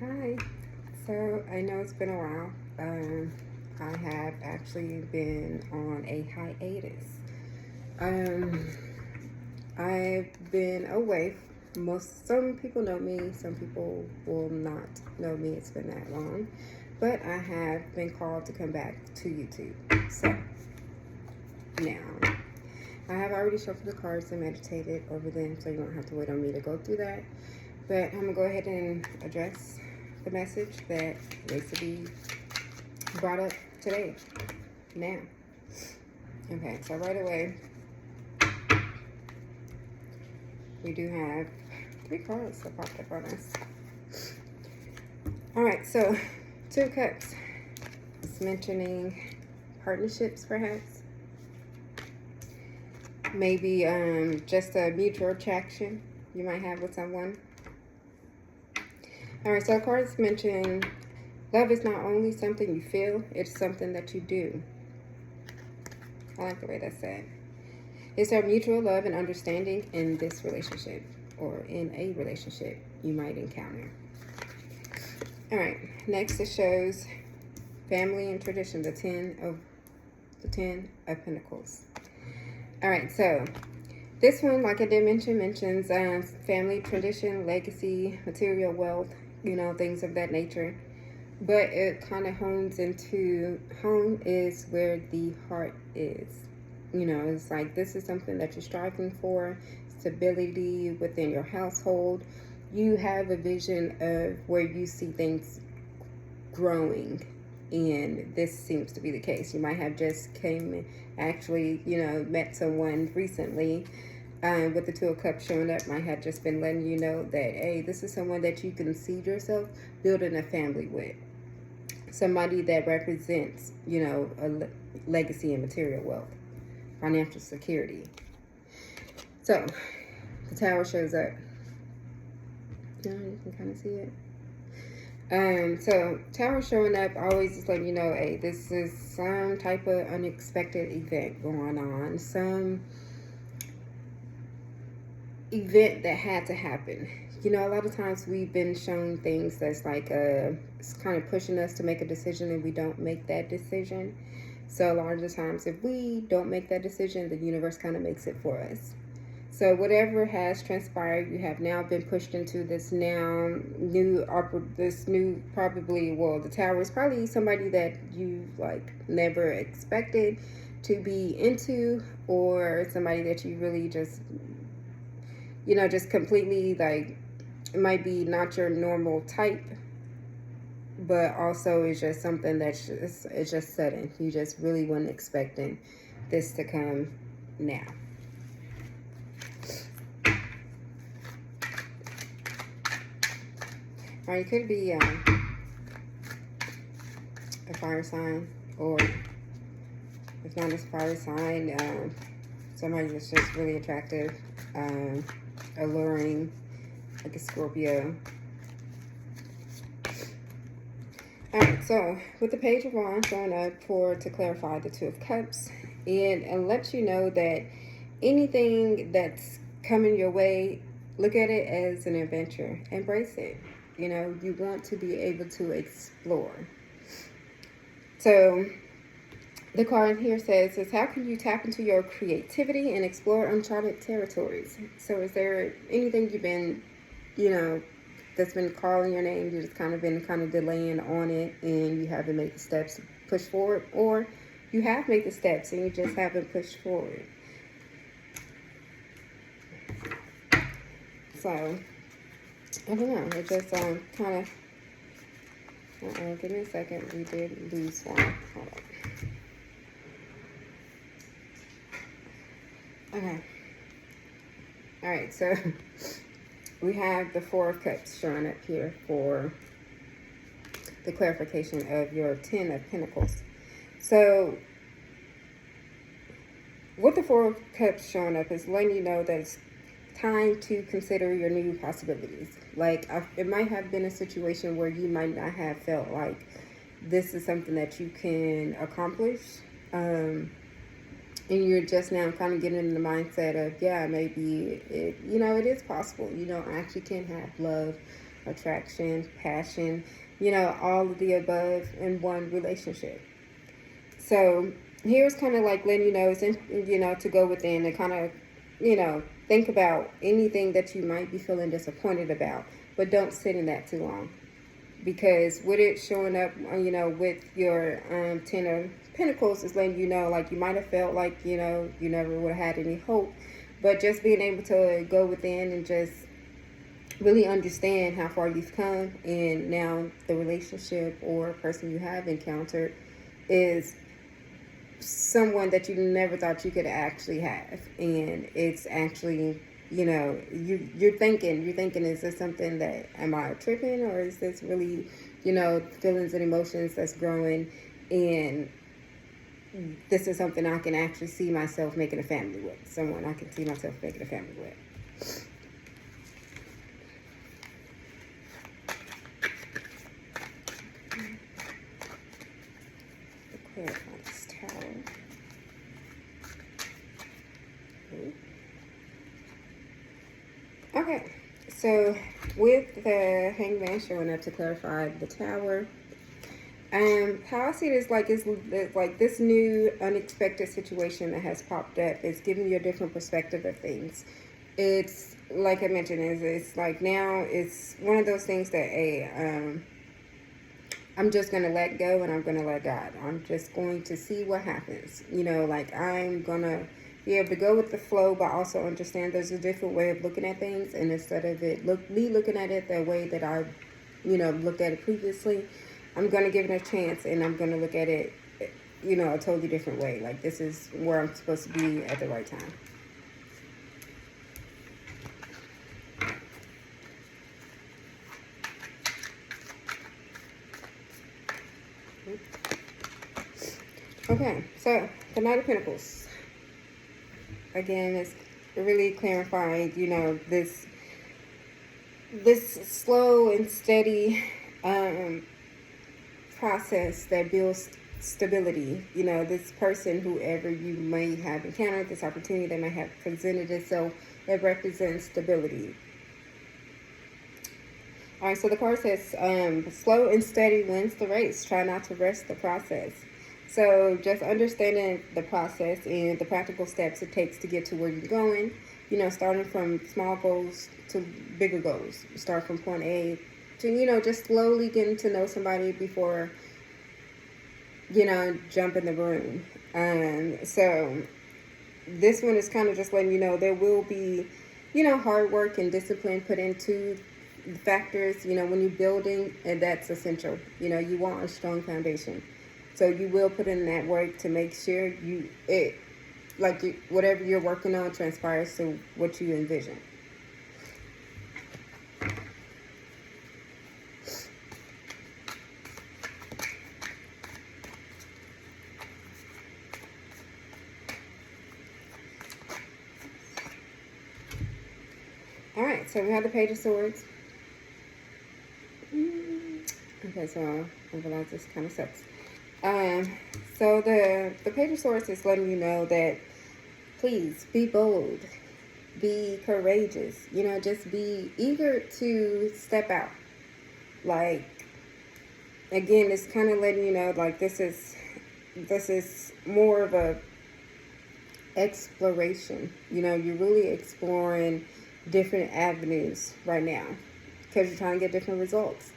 Hi. So I know it's been a while. I have actually been on a hiatus. Um, I've been away. Some people know me. Some people will not know me. It's been that long, but I have been called to come back to YouTube. So now I have already shuffled the cards and meditated over them, so you don't have to wait on me to go through that. But I'm gonna go ahead and address the message that needs to be brought up today. Now, okay, so right away, we do have three cards that popped up on us. All right, so Two of Cups. It's mentioning partnerships, perhaps. Maybe just a mutual attraction you might have with someone. All right, so cards mention love is not only something you feel, it's something that you do. I like the way that's said. Is there mutual love and understanding in this relationship or in a relationship you might encounter? All right, next it shows family and tradition, the 10 of Pentacles. All right, so this one, like I did mention, mentions family, tradition, legacy, material wealth, things of that nature. But it kind of hones into home is where the heart is. It's like this is something that you're striving for, stability within your household. You have a vision of where you see things growing, and this seems to be the case. You might have just met someone recently with the Two of Cups showing up, might have just been letting you know that, hey, this is someone that you can see yourself building a family with. Somebody that represents, a legacy and material wealth, financial security. So, the Tower shows up. You can kind of see it. So Tower showing up always is letting you know, hey, this is some type of unexpected event going on. Some event that had to happen. A lot of times we've been shown things that's like it's kind of pushing us to make a decision and we don't make that decision. So a lot of the times if we don't make that decision, the universe kind of makes it for us. So whatever has transpired, you have now been pushed into this the Tower is probably somebody that you never expected to be into, or somebody that you really just completely it might be not your normal type, but also it's just something it's just sudden. You just really weren't expecting this to come now. Or it could be a fire sign, or if not a fire sign, somebody that's just really attractive, alluring, like a Scorpio. Alright, so with the Page of Wands showing up to clarify the Two of Cups, and let you know that anything that's coming your way, look at it as an adventure. Embrace it. You want to be able to explore. So the card here says, how can you tap into your creativity and explore uncharted territories? So is there anything you've been, that's been calling your name, you've just been delaying on it and you haven't made the steps to push forward, or you have made the steps and you just haven't pushed forward? So I don't know. It just give me a second. We did lose one. Hold on. Okay. All right. So we have the Four of Cups showing up here for the clarification of your 10 of Pentacles. So with the Four of Cups showing up is letting you know that it's time to consider your new possibilities. It might have been a situation where you might not have felt like this is something that you can accomplish, and you're just now getting in the mindset of, yeah, maybe it is possible. I actually can have love attraction, passion, all of the above in one relationship. So here's kind of like letting you know, to go within and kind of, think about anything that you might be feeling disappointed about, but don't sit in that too long. Because with it showing up, with your 10 of Pentacles is letting you know, like, you might have felt like, you never would have had any hope. But just being able to go within and just really understand how far you've come, and now the relationship or person you have encountered is someone that you never thought you could actually have. And it's actually, you're thinking, is this something that, am I tripping, or is this really, feelings and emotions that's growing, and this is something I can actually see myself making a family with, someone I can see myself making a family with. Clarify this tower. Okay, so with the Hangman showing up to clarify the tower, how I see this, like, it's like this new unexpected situation that has popped up is giving you a different perspective of things. It's like I mentioned, it's like now it's one of those things that I'm just going to let go and I'm going to let God. I'm just going to see what happens. Like, I'm going to be able to go with the flow, but also understand there's a different way of looking at things. And instead of me looking at it the way that I, looked at it previously, I'm going to give it a chance, and I'm going to look at it, a totally different way. Like, this is where I'm supposed to be at the right time. Okay, so the Knight of Pentacles. Again, it's really clarifying, this slow and steady process that builds stability. This person, whoever you may have encountered, this opportunity that may have presented itself, it represents stability. All right, so the card says, slow and steady wins the race. Try not to rush the process. So just understanding the process and the practical steps it takes to get to where you're going, starting from small goals to bigger goals. Start from point A to, just slowly getting to know somebody before, jump in the room. So this one is kind of just letting you know there will be, hard work and discipline put into factors, when you're building, and that's essential. You want a strong foundation. So you will put in that work to make sure whatever you're working on transpires to what you envision. All right, so we have the Page of Swords. Okay, so I realize this kind of sucks. So the Page of Swords is letting you know that, please be bold, be courageous, just be eager to step out. Like, again, it's kind of letting you know, like, this is more of a exploration. You're really exploring different avenues right now because you're trying to get different results.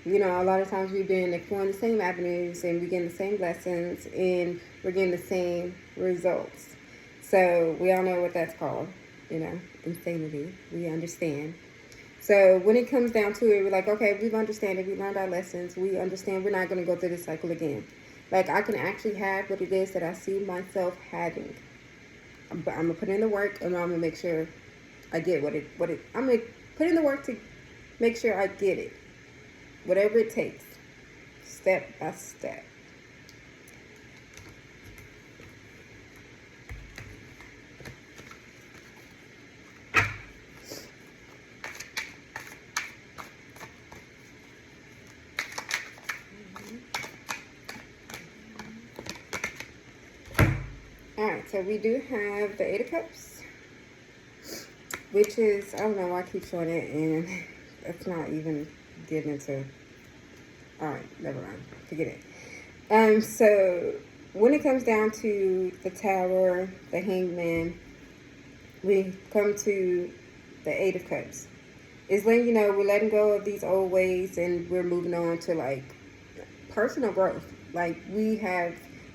A lot of times we've been exploring the same avenues and we're getting the same lessons and we're getting the same results. So we all know what that's called, insanity. We understand. So when it comes down to it, we're like, okay, we've understood it. We learned our lessons. We understand we're not going to go through this cycle again. Like, I can actually have what it is that I see myself having. But I'm going to put in the work, and I'm going to make sure I get I'm going to put in the work to make sure I get it. Whatever it takes, step by step. Alright, so we do have the Eight of Cups, which is, I don't know why I keep showing it, and Let's not even get into. All right, never mind. Forget it. So when it comes down to the Tower, the Hangman, we come to the Eight of Cups. It's letting you know we're letting go of these old ways and we're moving on to like personal growth. Like we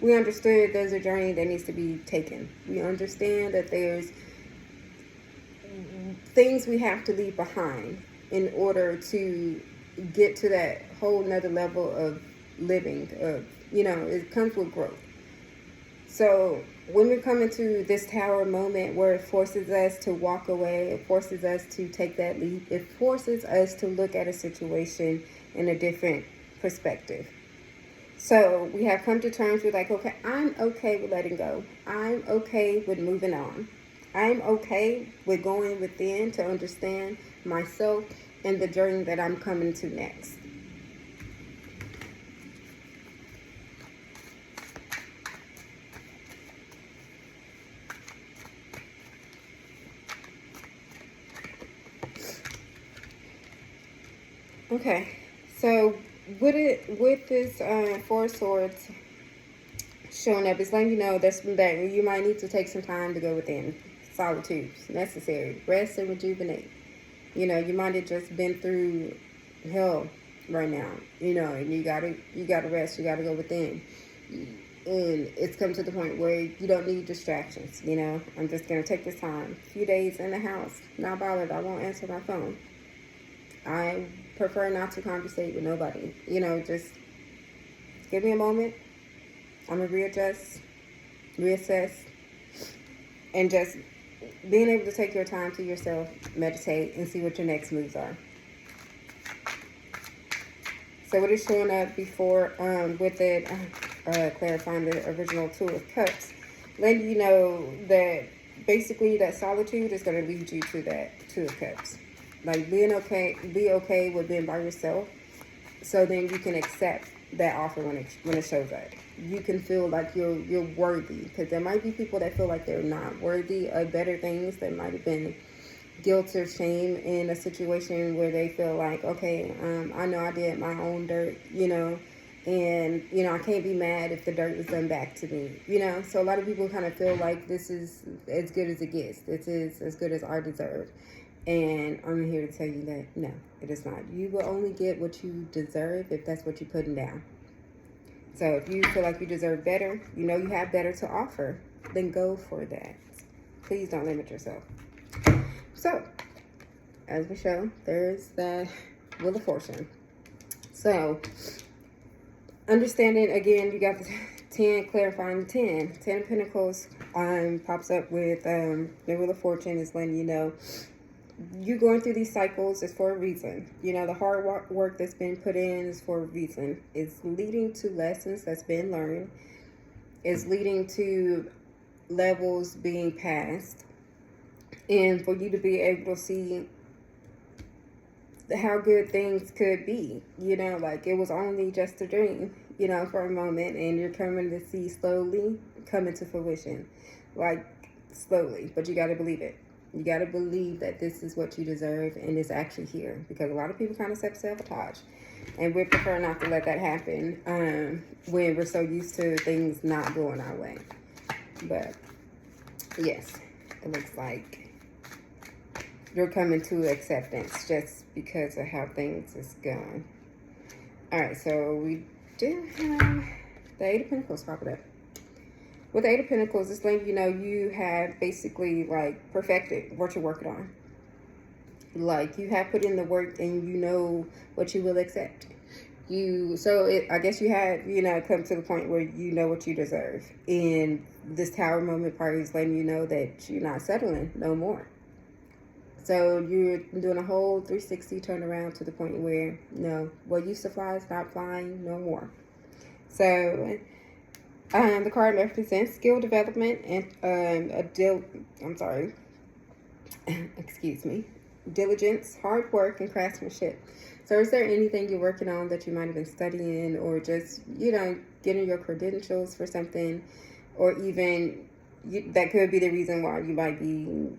understood there's a journey that needs to be taken. We understand that there's things we have to leave behind in order to get to that whole nother level of living. It comes with growth. So when we come into this Tower moment where it forces us to walk away, it forces us to take that leap, it forces us to look at a situation in a different perspective. So we have come to terms with like, okay, I'm okay with letting go. I'm okay with moving on. I'm okay with going within to understand myself and the journey that I'm coming to next. Okay, so with this Four of Swords showing up, it's letting you know that you might need to take some time to go within. Solitude necessary. Rest and rejuvenate. You might have just been through hell right now. And you gotta rest. You gotta go within. And it's come to the point where you don't need distractions. I'm just gonna take this time. A few days in the house, not bothered. I won't answer my phone. I prefer not to conversate with nobody. Just give me a moment. I'm gonna readjust, reassess, and just being able to take your time to yourself, meditate, and see what your next moves are. So what is showing up before with it, clarifying the original Two of Cups, letting you know that basically that solitude is going to lead you to that Two of Cups. Like be okay with being by yourself, so then you can accept that offer when it shows up. You can feel like you're worthy, because there might be people that feel like they're not worthy of better things. That might have been guilt or shame in a situation where they feel like, okay, I know I did my own dirt, and I can't be mad if the dirt is done back to me, So a lot of people kind of feel like this is as good as it gets. This is as good as I deserve. And I'm here to tell you that no, it is not. You will only get what you deserve if that's what you're putting down. So if you feel like you deserve better, you have better to offer, then go for that. Please don't limit yourself. So, as we show, there's the Wheel of Fortune. So, understanding, again, you got the 10, clarifying the 10. 10 of Pentacles pops up with the Wheel of Fortune is letting you know you're going through these cycles is for a reason. The hard work that's been put in is for a reason. It's leading to lessons that's been learned. It's leading to levels being passed. And for you to be able to see how good things could be. Like it was only just a dream, for a moment. And you're coming to see slowly come into fruition. Like slowly. But you got to believe it. You got to believe that this is what you deserve and it's actually here. Because a lot of people kind of self-sabotage. And we prefer not to let that happen when we're so used to things not going our way. But, yes, it looks like you're coming to acceptance just because of how things is going. Alright, so we do have the Eight of Pentacles popping up. With the Eight of Pentacles, it's letting you know you have basically like perfected what you're working on. Like you have put in the work and you know what you will accept. I guess you have, come to the point where you know what you deserve. And this Tower moment part is letting you know that you're not settling no more. So you're doing a whole 360 turnaround to the point where, no, what used to fly is not flying no more. So the card represents skill development and diligence, hard work, and craftsmanship. So is there anything you're working on that you might have been studying, or just, getting your credentials for something, or even that could be the reason why you might be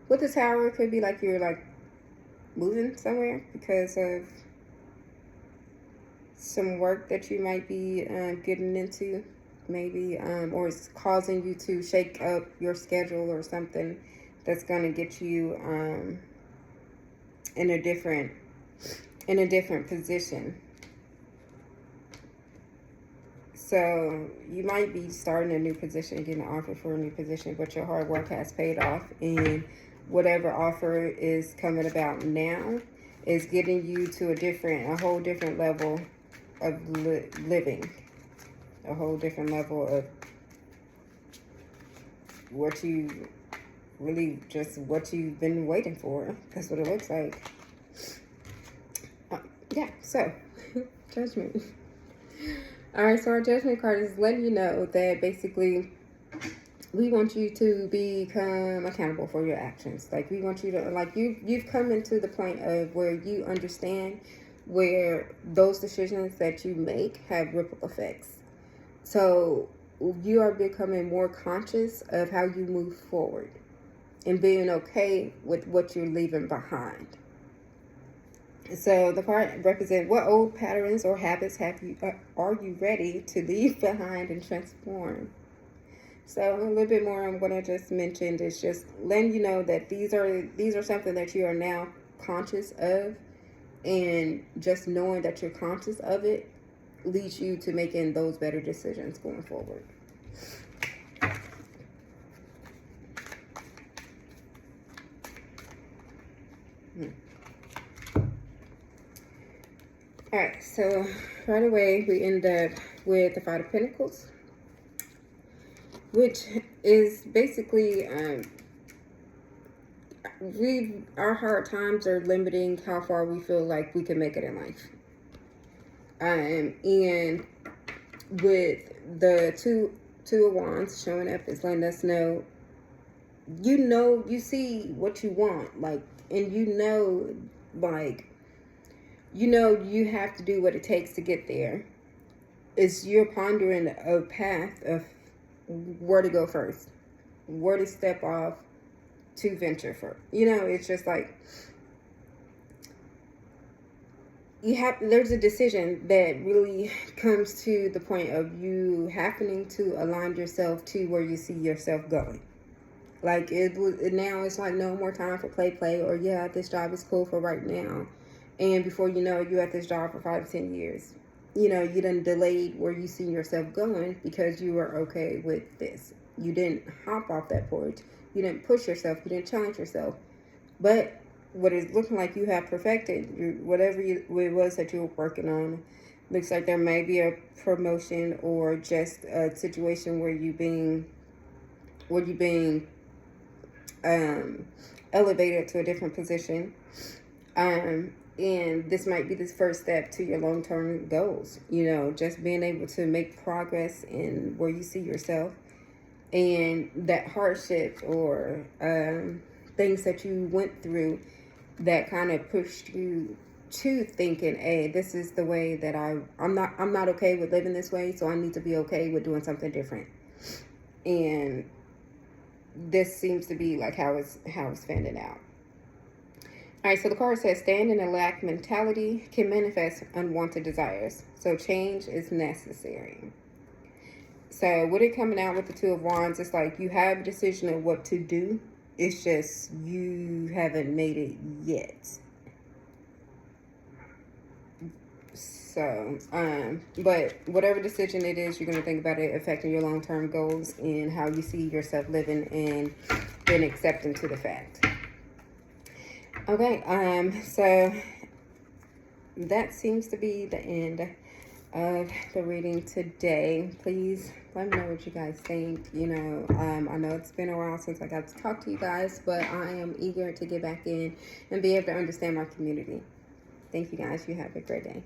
With the Tower, it could be like you're like moving somewhere because of some work that you might be getting into, maybe, or it's causing you to shake up your schedule or something that's going to get you in a different position. So you might be starting a new position, getting an offer for a new position, but your hard work has paid off, and whatever offer is coming about now is getting you to a whole different level of living, a whole different level of what you really just what you've been waiting for. That's what it looks like. Yeah, so Judgment. All right, so our Judgment card is letting you know that basically we want you to become accountable for your actions. Like, we want you to, like, you've come into the point of where you understand where those decisions that you make have ripple effects. So you are becoming more conscious of how you move forward and being okay with what you're leaving behind. So the card represents what old patterns or habits are you ready to leave behind and transform? So a little bit more on what I just mentioned is just letting you know that these are something that you are now conscious of, and just knowing that you're conscious of it leads you to making those better decisions going forward. Alright, so right away we end up with the Five of Pentacles, which is basically our hard times are limiting how far we feel like we can make it in life. And with the two of Wands showing up is letting us know, you see what you want, like, and you have to do what it takes to get there. You're pondering a path of where to go first, where to step off to venture first. It's just like there's a decision that really comes to the point of you happening to align yourself to where you see yourself going. Like, now it's like no more time for play, or yeah, this job is cool for right now. And before you know it, you're at this job for 5 to 10 years. You done delayed where you see yourself going because you were okay with this. You didn't hop off that porch. You didn't push yourself. You didn't challenge yourself. But what is looking like you have perfected, whatever it was that you were working on, looks like there may be a promotion or just a situation where you being elevated to a different position. And this might be the first step to your long-term goals. Just being able to make progress in where you see yourself, and that hardship or things that you went through that kind of pushed you to thinking, hey, this is the way that I'm not okay with living this way, so I need to be okay with doing something different. And this seems to be like how it's fanning out. All right, so the card says, stand in a lack mentality can manifest unwanted desires. So change is necessary. So with it coming out with the Two of Wands, it's like you have a decision of what to do. It's just you haven't made it yet. So, but whatever decision it is, you're going to think about it affecting your long-term goals and how you see yourself living, and then accepting to the fact. Okay, so that seems to be the end of the reading today. Please let me know what you guys think. I know it's been a while since I got to talk to you guys, but I am eager to get back in and be able to understand my community. Thank you guys. You have a great day.